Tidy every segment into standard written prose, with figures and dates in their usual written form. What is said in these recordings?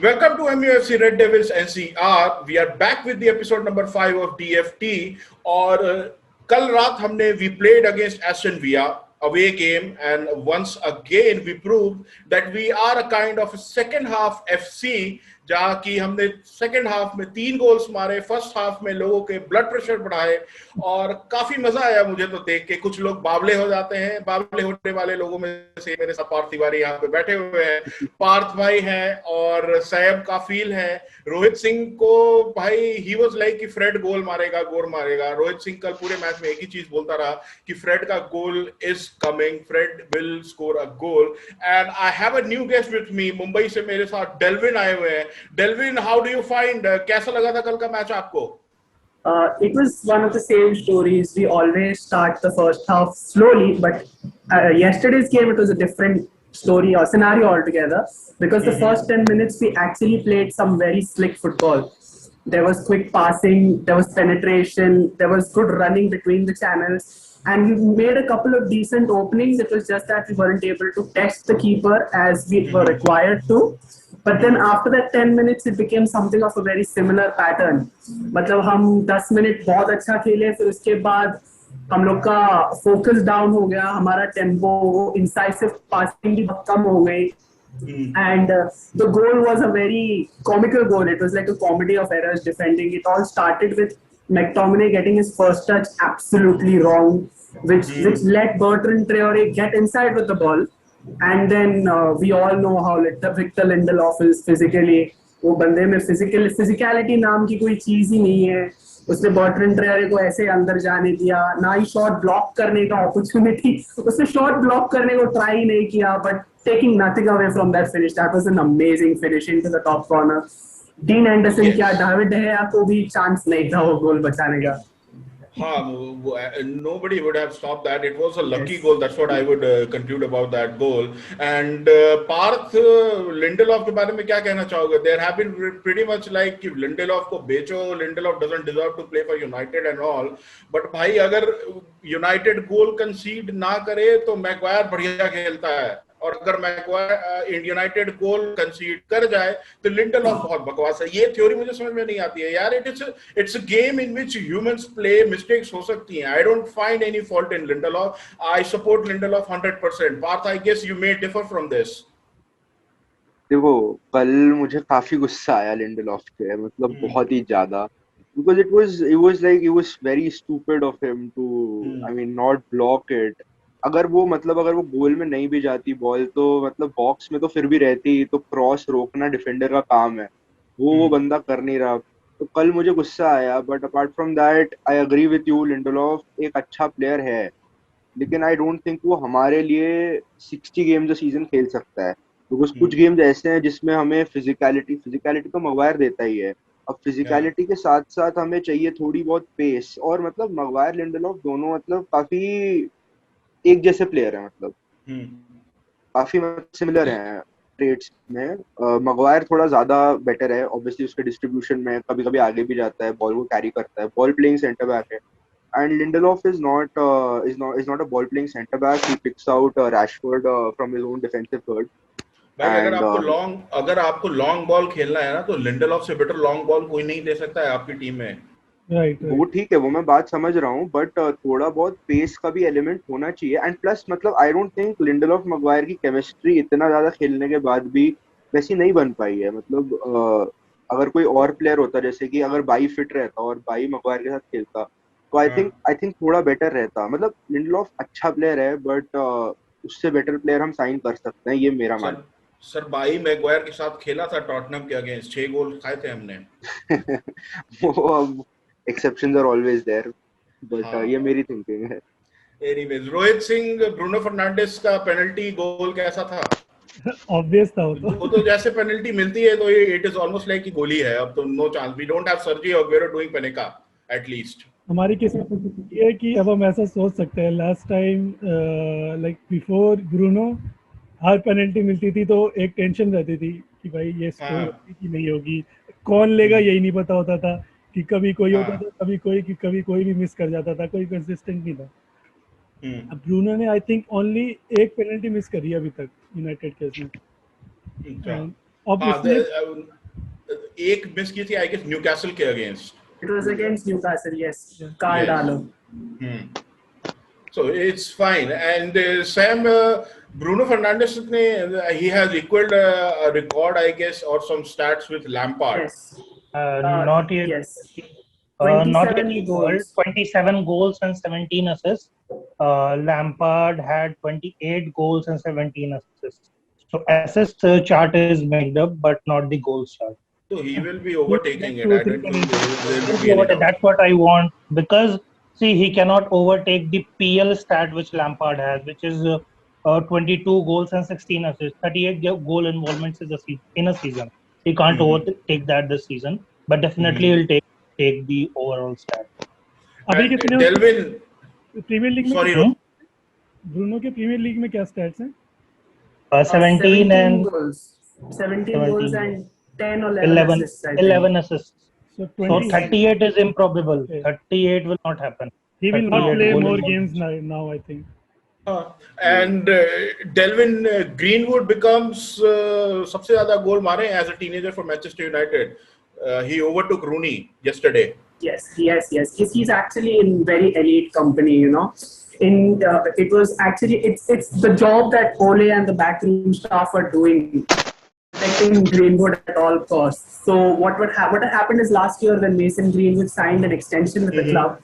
Welcome to MUFC Red Devils NCR. We are back with the episode number 5 of DFT. और कल रात हमने we played against Aston Villa away game, and once again we proved that we are a kind of a second half FC, जहाँ की हमने second half में 3 goals मारे, first half में लोगों के ब्लड प्रेशर बढ़ाए और काफी मजा आया मुझे तो देख के। कुछ लोग बावले हो जाते हैं, बावले होने वाले लोगों में से मेरे साथ पार्थ तिवारी यहाँ पे बैठे हुए हैं। पार्थ भाई हैं और सैयब काफिल है। रोहित सिंह को भाई ही वाज लाइक कि फ्रेड गोल मारेगा, गोल मारेगा। रोहित सिंह कल पूरे मैच में एक ही चीज बोलता रहा कि फ्रेड का goal is coming, Fred will score a goal. And I have a new guest with me. Mumbai से मेरे साथ डेल्विन आए हुए हैं। Delvin, how do you find, कैसा लगा था कल का मैच आपको? It was one of the same stories. We always start the first half slowly, but yesterday's game it was a different story or scenario altogether, because the first 10 minutes we actually played some very slick football. There was quick passing, there was penetration, there was good running between the channels, and we made a couple of decent openings. It was just that we weren't able to test the keeper as we were required to. But then after that 10 minutes it became something of a very similar pattern. मतलब हम 10 minute बहुत अच्छा खेले, फिर उसके बाद हम लोग का फोकस डाउन हो गया, हमारा टेम्पो, इंसाइसिव पासिंग भी बहुत कम हो गई. And the goal was a very comical goal. It was like a comedy of errors defending. It all started with McTominay getting his first touch absolutely wrong, which let Bertrand Traore get inside with the ball. And then we all know how Victor Lindelof is physically. वो बंदे में physicality नाम की कोई चीज ही नहीं है. उसने बर्ट्रैंड ट्रेरे को ऐसे अंदर जाने दिया, ना ही शॉट ब्लॉक करने का अपॉर्चुनिटी. उसने शॉट ब्लॉक करने को ट्राई ही नहीं किया, but taking nothing away from that finish. That was an amazing finish into the top corner. Dean Anderson क्या David De Gea को भी चांस नहीं था वो गोल बचाने का. हाँ, nobody would have stopped that. It was a lucky goal. That's what I would conclude about that goal. And Parth, Lindelof के बारे में क्या कहना चाहोगे? There have been pretty much like कि Lindelof को बेचो, Lindelof doesn't deserve to play for United and all. But भाई अगर United goal concede ना करे तो मैगवायर बढ़िया खेलता है, और अगर मैगवायर यूनाइटेड गोल कंसीड कर जाए तो लिंडलॉफ बहुत बकवास है. ये थ्योरी मुझे समझ में नहीं आती है यार. It's a game in which humans play, mistakes हो सकती हैं. I don't find any fault in Lindelof. I support Lindelof 100%. Parth, I guess you may differ from this. देखो, कल मुझे काफी गुस्सा आया लिंडलॉफ पे, मतलब बहुत ही ज्यादा, because it was very stupid of him to I mean not block it. अगर वो गोल में नहीं भी जाती बॉल तो मतलब बॉक्स में तो फिर भी रहती, तो क्रॉस रोकना डिफेंडर का काम है. वो बंदा कर नहीं रहा, तो कल मुझे गुस्सा आया. But apart from that I agree with you, Lindelof एक अच्छा प्लेयर है, लेकिन आई डोंट थिंक वो हमारे लिए 60 गेम्स अ सीजन खेल सकता है. बिकॉज कुछ गेम्स ऐसे हैं जिसमें हमें फिजिकलिटी तो मगवायर देता ही है. अब फिजिकलिटी के साथ साथ हमें चाहिए थोड़ी बहुत पेस, और मतलब मगवायर लिंडलॉफ दोनों मतलब काफी एक जैसे प्लेयर है, मतलब काफी सिमिलर हैं ट्रेड्स में. मगवायर थोड़ा ज्यादा बेटर है ऑब्वियसली, उसके डिस्ट्रीब्यूशन में कभी कभी आगे भी जाता है, बॉल को कैरी करता है, बॉल प्लेइंग सेंटर बैक है. And Lindelof is not a ball playing centre back. He picks out Rashford from his own defensive third. भाई अगर आपको लॉन्ग बॉल खेलना है ना तो लिंडलॉफ से बेटर लॉन्ग बॉल कोई नहीं दे सकता है आपकी टीम में. राइट. वो ठीक है, वो मैं बात समझ रहा हूँ, बट थोड़ा बहुत पेस का भी एलिमेंट होना चाहिए. एंड प्लस मतलब I don't think Lindelof Maguire की केमिस्ट्री इतना ज्यादा खेलने के बाद भी वैसी नहीं बन पाई है. मतलब अगर कोई और प्लेयर होता, जैसे कि अगर बाई फिट रहता और बाई मगवायर के साथ खेलता, तो आई थिंक थोड़ा बेटर रहता. मतलब लिंडलॉफ अच्छा प्लेयर है, बट उससे बेटर प्लेयर हम साइन कर सकते हैं, ये मेरा मानना. सर बाई मैगवायर के साथ खेला था टॉटनहम के अगेंस्ट, 6 गोल खाए थे हमने. वो exceptions are always there, but ये मेरी थिंकिंग है. Anyways, Rohit Singh, Bruno Fernandes का पेनल्टी गोल कैसा था? ऑब्वियस था वो तो जैसे पेनल्टी मिलती है तो इट इज ऑलमोस्ट लाइक कि गोल ही है. अब तो no chance, we don't have Sergio Aguero doing Panenka at least. हमारी किस्मत ये है कि अब हम ऐसा सोच सकते हैं. Last time like before Bruno हर पेनल्टी मिलती थी तो एक टेंशन रहती थी कि भाई ये स्कोर होगी कि नहीं होगी, कौन लेगा यही नहीं पता होता था, कि कभी कोई होता था, कभी कोई भी मिस कर जाता था, कोई कंसिस्टेंट नहीं था. अब ब्रूनो ने आई थिंक ओनली एक पेनल्टी मिस करी अभी तक यूनाइटेड के इसमें. obviously एक मिस की थी आई गेस न्यूकैसल के against. It was against Newcastle, yes. Yeah. Carl Yes. Darlow. So it's fine. And Sam, Bruno Fernandes, he has equaled a record, I guess, or some stats with Lampard. Yes. Not yet. Yes. Not 27 yet equal. goals. 27 goals and 17 assists. Lampard had 28 goals and 17 assists. So assist chart is made up, but not the goals chart. So he will be overtaking it. Two, I three, don't think there will be any doubt. That's what I want, because see, he cannot overtake the PL stat which Lampard has, which is 22 goals and 16 assists, 38 goal involvements in a season. He can't overtake that this season, but definitely he'll take the overall stat. अभी And कितने Delvin, premiere league में sorry, Bruno के premiere league में क्या stats हैं? 17 and goals. 17 goals 17 and 10 or 11 11, assists, I think. 11 assists. So So 20. 38 is improbable. Okay. 38 will not happen. He will not 38 play goal more involvements. games now, I think. and Delvin Greenwood becomes सबसे ज़्यादा गोल मारे as a teenager for Manchester United. He overtook Rooney yesterday. Yes. He's actually in very elite company, you know. It was actually it's the job that Ole and the backroom staff are doing, protecting Greenwood at all costs. So what had happened is last year when Mason Greenwood signed an extension with the club,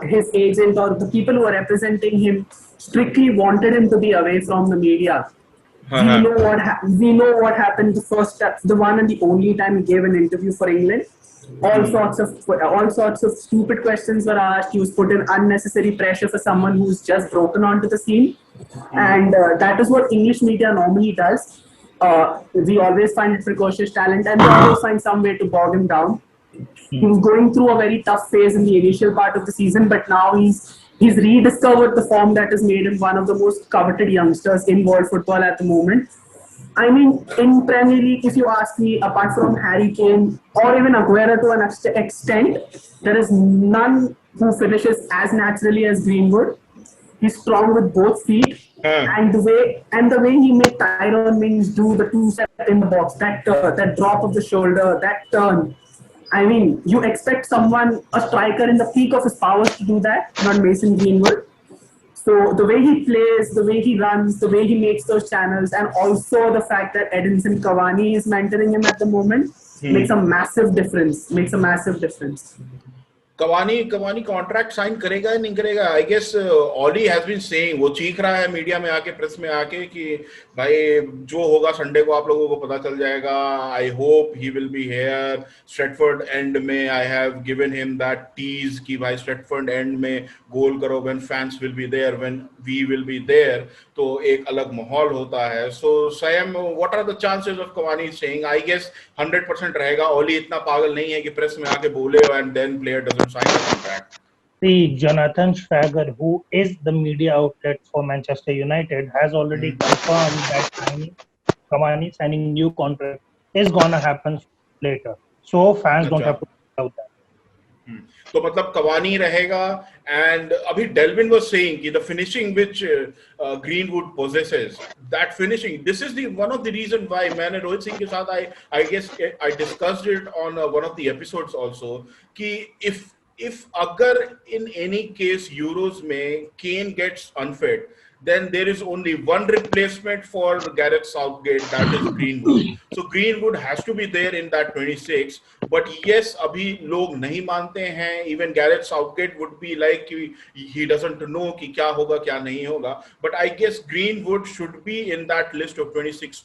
his agent or the people who were representing him strictly wanted him to be away from the media. We know what happened the one and the only time he gave an interview for England. All sorts of stupid questions were asked. He was put in unnecessary pressure for someone who's just broken onto the scene, and that is what English media normally does. We always find it precocious talent, and they always find some way to bog him down. He was going through a very tough phase in the initial part of the season, but now he's rediscovered the form that has made him one of the most coveted youngsters in world football at the moment. I mean, in Premier League, if you ask me, apart from Harry Kane or even Aguero to an extent, there is none who finishes as naturally as Greenwood. He's strong with both feet, and the way he made Tyrone Mings do the 2-step in the box, that drop of the shoulder, that turn. I mean, you expect a striker in the peak of his powers to do that, not Mason Greenwood. So the way he plays, the way he runs, the way he makes those channels, and also the fact that Edinson Cavani is mentoring him at the moment makes a massive difference. Cavani contract sign करेगा या नहीं करेगा? I guess Ollie has been saying, वो चीख रहा है media में आके, प्रेस में आके कि भाई जो होगा संडे को आप लोगों को पता चल जाएगा. I hope he will be here. Stretford end में I have given him that tease कि भाई स्ट्रेटफोर्ड एंड में गोल करो when fans will be there, when we will be there, तो एक अलग माहौल होता है. So Sam, what are the chances of Cavani saying? I guess 100% रहेगा. ऑली इतना पागल नहीं है कि प्रेस में आके बोले and then player doesn't sign a contract. See, Jonathan Schwager, who is the media outlet for Manchester United, has already confirmed that Cavani signing new contract is gonna happen later. So fans don't have to doubt that. तो मतलब Cavani रहेगा. And अभी Delvin was saying कि the finishing which Greenwood possesses, that finishing, this is one of the reason why मैंने रोहित सिंह के साथ I guess I discussed it on one of the episodes also कि if अगर in any case Euros में Kane gets unfit, then there is only one replacement for Gareth Southgate, that is Greenwood. So Greenwood has to be there in that 26. But yes, अभी लोग नहीं मानते हैं. Even Gareth Southgate would be like he doesn't know कि क्या होगा क्या नहीं होगा. But I guess Greenwood should be in that list of 26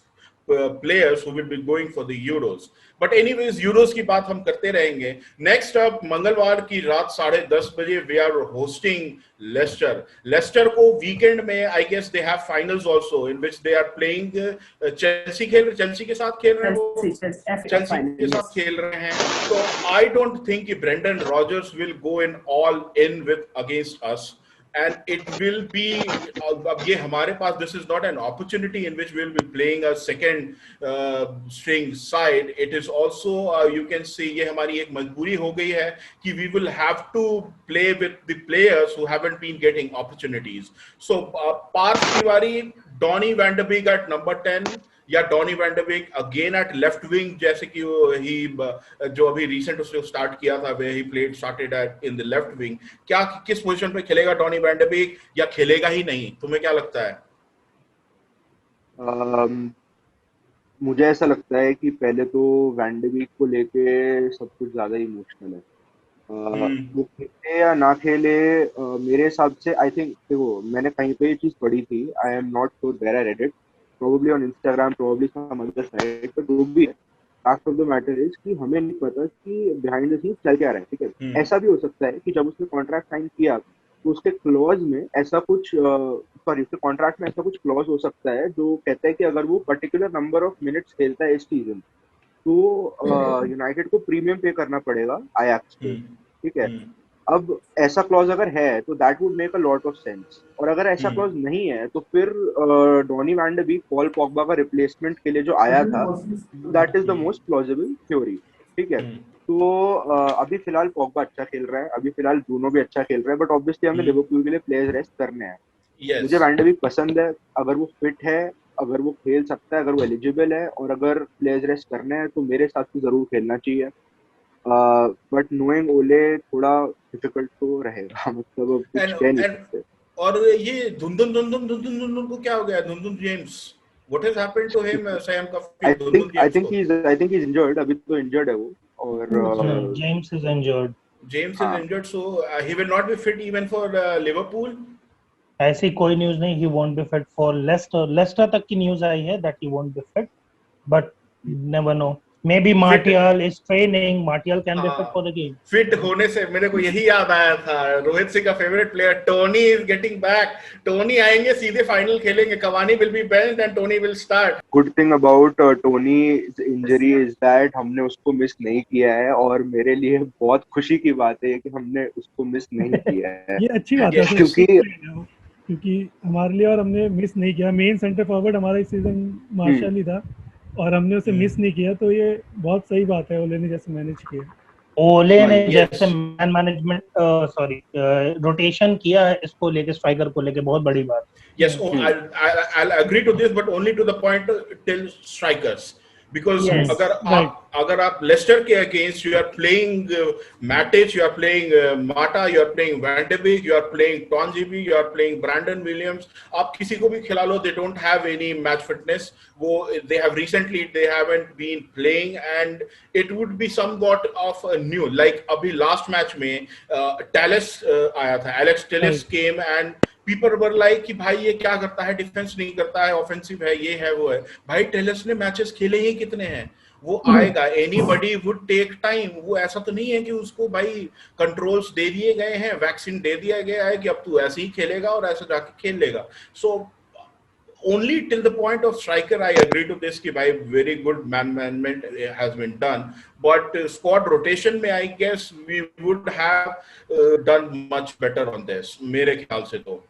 players who will be going for the Euros. But anyways, Euros की बात हम करते रहेंगे. Next up, मंगलवार की रात 10:30 बजे we are hosting Leicester. Leicester को weekend में I guess they have finals also in which they are playing Chelsea के साथ खेल रहे हैं वो. Chelsea के साथ खेल रहे हैं. So I don't think कि Brendan Rodgers will go all in with against us. And it will be अब ये हमारे पास, this is not an opportunity in which we'll be playing a second string side. It is also you can say ये हमारी एक मजबूरी हो गई है कि we will have to play with the players who haven't been getting opportunities. So Parth Tiwari, Donny van de Beek at number 10, या Donny van de Beek again at left wing, जैसे कि ही जो अभी रिसेंट उसने start किया था, way he played started at in the left wing, क्या किस पोजीशन पे खेलेगा डॉनी वैन डे बेक, या खेलेगा ही नहीं? तुम्हें क्या लगता है? मुझे ऐसा लगता है कि पहले तो वैन डे बीक को लेके सब कुछ ज्यादा इमोशनल है। वो खेले या ना खेले, मेरे हिसाब से आई थिंक, देखो मैंने कहीं पे ये चीज पढ़ी थी, I am not sure where I read it, probably on Instagram, probably some other site, but जो भी है, fact of the matter is कि हमें नहीं पता कि बिहाइंड द सीन्स चल क्या रहा है, ठीक है। ऐसा भी हो सकता है कि जब उसने कॉन्ट्रैक्ट साइन किया तो उसके क्लॉज में ऐसा कुछ, सॉरी, उसके कॉन्ट्रैक्ट में ऐसा कुछ क्लॉज हो सकता है जो कहता है कि अगर वो पर्टिकुलर नंबर ऑफ मिनट्स खेलता है इस सीजन, तो यूनाइटेड को प्रीमियम पे करना पड़ेगा आयाक्स को, ठीक है। अब ऐसा क्लॉज अगर है तो that would make a lot of sense, और अगर ऐसा क्लॉज नहीं है तो फिर Donny van de Beek Paul Pogba का रिप्लेसमेंट के लिए जो आया था, that is the most plausible theory, ठीक है। तो अभी फिलहाल पॉगबा अच्छा खेल रहा है, अभी फिलहाल ब्रूनो भी अच्छा खेल रहा है, बट ऑब्वियसली हमें लिवरपूल के लिए प्लेयर्स रेस्ट करने हैं। मुझे वैन डे बीक पसंद है, अगर वो फिट है, अगर वो खेल सकता है, अगर वो एलिजिबल है, और अगर प्लेयर्स रेस्ट करने हैं तो मेरे हिसाब से जरूर खेलना चाहिए। बट नोइंग ओले थोड़ा डिफिकल्ट तो रहेगा, मतलब कुछ कह नहीं सकते। और ये धुंधुन को क्या हो गया? धुंधुन James, what has happened to him? Sam का I think he's injured, अभी तो injured है वो, और James is injured. James is injured, so he will not be fit even for Liverpool. ऐसी कोई न्यूज नहीं, he won't be fit for Leicester. Leicester तक की न्यूज आई है that he won't be fit, but never know. Maybe Martial is training. Martial can be fit for the game. Fit होने से मेरे को यही याद आया था, रोहित सिंह का favourite player Tony is getting back. Tony आएंगे, सीधे फाइनल खेलेंगे, Cavani will be benched and Tony will start. Good thing about Tony's injury is that हमने उसको मिस नहीं किया है, और मेरे लिए बहुत खुशी की बात है कि हमने उसको मिस नहीं किया है। ये अच्छी बात है, क्योंकि हमारे लिए, और हमने मिस नहीं किया। मेन सेंटर फॉरवर्ड हमारा इस सीजन मार्शल ही था और हमने उसे मिस नहीं किया, तो ये बहुत सही बात है ओले ने जैसे मैनेज किया। ओले ने जैसे मैन मैनेजमेंट, सॉरी, रोटेशन किया है इसको लेके, स्ट्राइकर को लेके, बहुत बड़ी बात। Yes, I'll agree to this, but only to the point till strikers. Because अगर आप लेस्टर के against you are playing Matic, you are playing Mata, you are playing van de Beek, you are playing Tuanzebe, you are playing Brandon Williams, आप किसी को भी खिला लो, they don't have any match fitness. वो they have recently they haven't been playing, and it would be somewhat of new, like अभी last match में Telles आया था, Alex Telles came and people were like कि भाई ये क्या करता है, डिफेंस नहीं करता है, ऑफेंसिव है, ये है वो है। भाई टेलस ने मैचेस खेले ही कितने हैं, वो आएगा, एनीबॉडी वुड टेक टाइम। वो ऐसा तो नहीं है कि उसको भाई कंट्रोल्स दे दिए गए हैं, वैक्सीन दे दिया गया है कि अब तू ऐसे ही खेलेगा और ऐसे जाके खेल लेगा। सो only till the point of striker I agree to this कि भाई very good management has been done, but squad rotation में I guess we would have done much better on this, मेरे ख्याल से तो।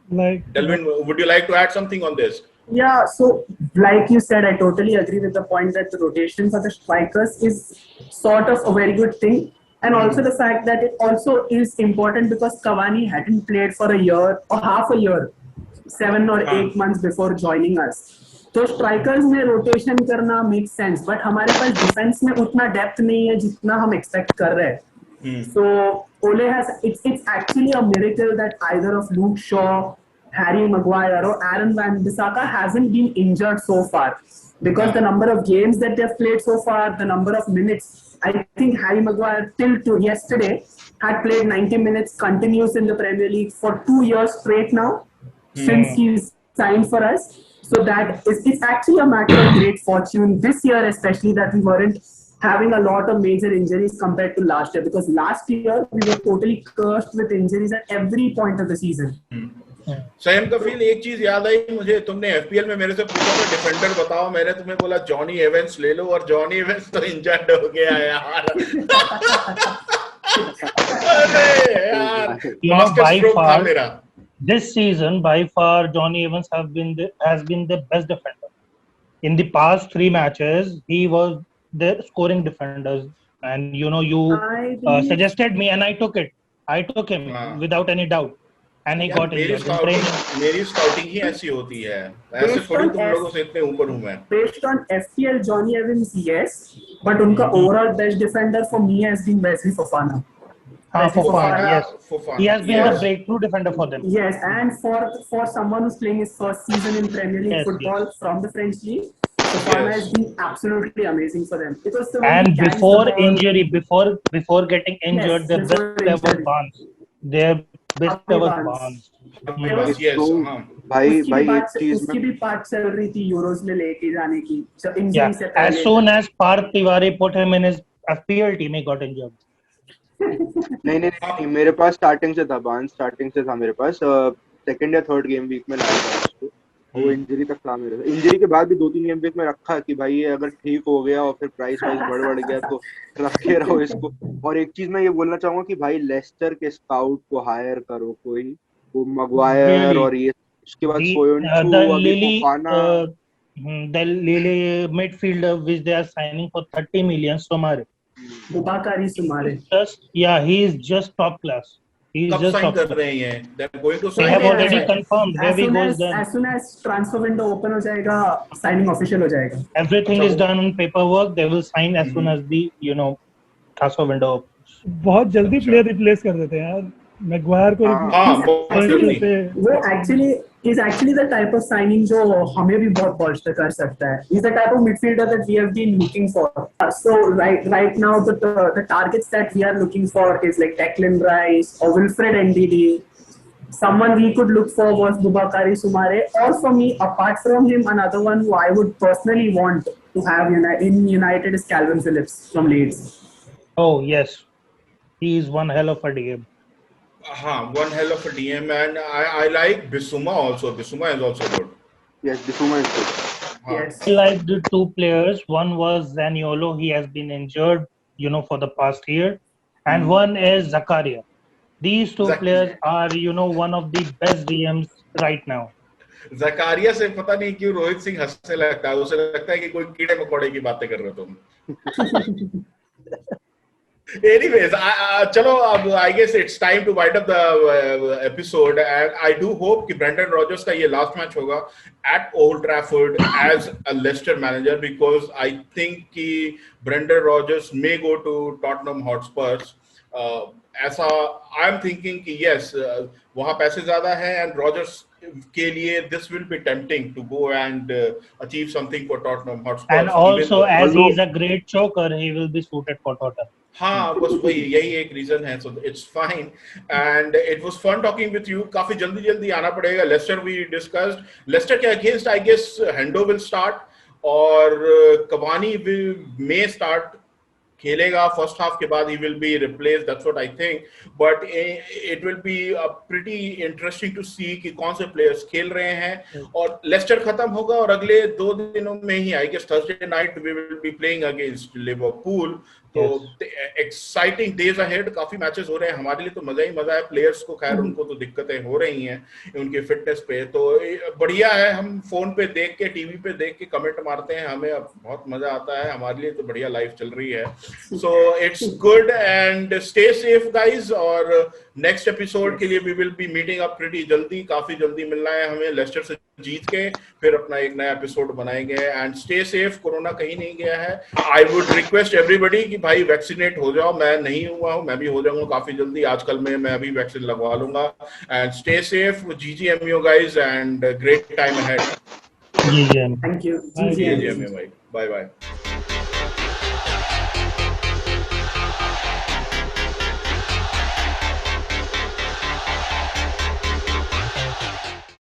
Like, Delvin, would you like to add something on this? Yeah, so like you said, I totally agree with the point that the rotation for the strikers is sort of a very good thing, and also the fact that it also is important because Cavani hadn't played for a year or half a year, 7 or 8 months before joining us. तो strikers में rotation करना make sense, but हमारे पास defence में उतना depth नहीं है जितना हम एक्सपेक्ट कर रहे हैं। So Ole has, it's actually a miracle that either of Luke Shaw, Harry Maguire or Aaron Wan-Bissaka hasn't been injured so far, because the number of games that they've played so far, the number of minutes, I think Harry Maguire till to yesterday had played 90 minutes continuous in the Premier League for 2 years straight now, since he's signed for us. So that it's actually a matter of great fortune this year, especially that we weren't having a lot of major injuries compared to last year, because last year we were totally cursed with injuries at every point of the season. Sam Kafeel, एक चीज याद आई मुझे, तुमने FPL में मेरे से पूछा था डिफेंडर बताओ, मैंने तुम्हें बोला जॉनी एवेंस ले लो, और जॉनी एवेंस तो इंजर्ड हो गया यार। अरे यार, मास्टर स्ट्रोक था मेरा। This season, by far, Johnny Evans has been the best defender. In the past 3 matches, he was the scoring defenders, and you suggested me, and I took it. I took him without any doubt. and he यार got injured in training. मेरी scouting ही ऐसी होती है, ऐसे Based थोड़ी on तुम F- लोगों से इतने ऊपर हूँ मैं. Based on FPL, Johnny Evans, yes, but उनका overall best defender for me has been Wesley Fofana. Fofana, yes. Fofana, He has been yes. the breakthrough defender for them. Yes, and for someone who's playing his first season in Premier League Yes, football from the French league, Fofana Yes. has been absolutely amazing for them. Because the way And he carries the before ball, injury, before getting injured, their before best player was injury. Barnes. Their best Harvey player was Barnes. Barnes. Yes, yes, तो हाँ. भाई उसकी भाई भी एक चीज उसकी में भी बात चल रही थी यूरोज में लेके जाने की, so Yeah, इंजरी से as पहले. soon as Parth Tiwari put him in his FPL team, he got injured. नहीं मेरे पास स्टार्टिंग से था बान, स्टार्टिंग से था मेरे पास, सेकंड या थर्ड गेम वीक में लाया था उसको, वो इंजरी तक था मेरे, इंजरी के बाद भी 2-3 गेम वीक में रखा कि भाई ये अगर ठीक हो गया और फिर प्राइस वाइस बढ़ गया तो रखे रहो इसको. और एक चीज मैं ये बोलना चाहूंगा कि भाई लेस्टर के स्काउट को हायर करो कोई, वो मगवायर Really? और ये उसके बाद The सोयनचू, अभी Fofana. the Lily midfielder which they are signing for 30 million, Somare. बुबाकारी सुमारे. He is just top class. He is कब just साइन top कर class. रहे हैं? They're going to They sign have him. already confirmed where he goes then. As soon as transfer window open हो जाएगा, signing official हो जाएगा. Everything is done on paperwork. They will sign as soon as the transfer window opens. बहुत जल्दी player replace कर देते हैं यार, मैगवायर को हाँ, बहुत जल्दी. वो actually the type of signing जो हमें भी बहुत bolster कर सकता है. He's the type of midfielder that we have been looking for. So right now the targets that we are looking for is like Declan Rice or Wilfred Ndidi. Someone we could look for was Boubakary Soumare, or for me, apart from him, another one who I would personally want to have in United is Calvin Phillips from Leeds. Oh yes, he is one hell of a DM. One hell of a DM, and I like Bissouma also. Bissouma is also good. Yes, Bissouma is good. Yes. I like the two players. One was Zaniolo. He has been injured, for the past year, and one is Zakaria. These two players are, one of the best DMs right now. Zakaria से पता नहीं क्यों रोहित सिंह हंसने लगता है, उसे लगता है कि कोई कीड़े मकोड़े की बातें कर रहे हो तुम. Anyways, चलो अब I guess it's time to wind up the episode, and I do hope कि Brendan Rodgers का ये last match होगा at Old Trafford as a Leicester manager, because I think कि Brendan Rodgers may go to Tottenham Hotspurs. ऐसा I'm thinking कि yes, वहाँ पैसे ज़्यादा हैं, and Rodgers के लिए this will be tempting to go and achieve something for Tottenham Hotspurs. And also, as he is a great choker, he will be suited for Tottenham. हाँ, बस वही यही एक रीजन है, so it's fine, and it was fun talking with you. काफी जल्दी आना पड़ेगा. Leicester we discussed. Leicester के against I guess Hendo will start और Cavani may start, खेलेगा फर्स्ट हाफ के बाद. he will be replaced, that's what I think, but it will be pretty interesting to see कि कौन से players खेल रहे हैं. और लेस्टर खत्म होगा और अगले 2 दिनों में ही I guess Thursday night we will be playing against Liverpool. तो एक्साइटिंग डेज अहेड, काफी मैचेस हो रहे हैं. हमारे लिए तो मजा ही मजा है. प्लेयर्स को खैर उनको तो दिक्कतें हो रही हैं उनके फिटनेस पे, तो बढ़िया है. हम फोन पे देख के, टीवी पे देख के कमेंट मारते हैं, हमें बहुत मजा आता है. हमारे लिए तो बढ़िया लाइफ चल रही है. So it's good and stay safe guys. और नेक्स्ट एपिसोड के लिए we will be meeting up pretty जल्दी, काफी जल्दी मिलना है हमें. लेस्टर से जीत के फिर अपना एक नया एपिसोड बनाएंगे. एंड स्टे सेफ, कोरोना कहीं नहीं गया है. आई वुड रिक्वेस्ट एवरीबडी कि भाई वैक्सीनेट हो जाओ. मैं नहीं हुआ हूं, मैं भी हो जाऊंगा काफी जल्दी. आजकल में मैं अभी वैक्सीन लगवा लूंगा. And stay safe. GGMU guys and great time ahead. GGM. Thank you. GGMU भाई. Bye bye.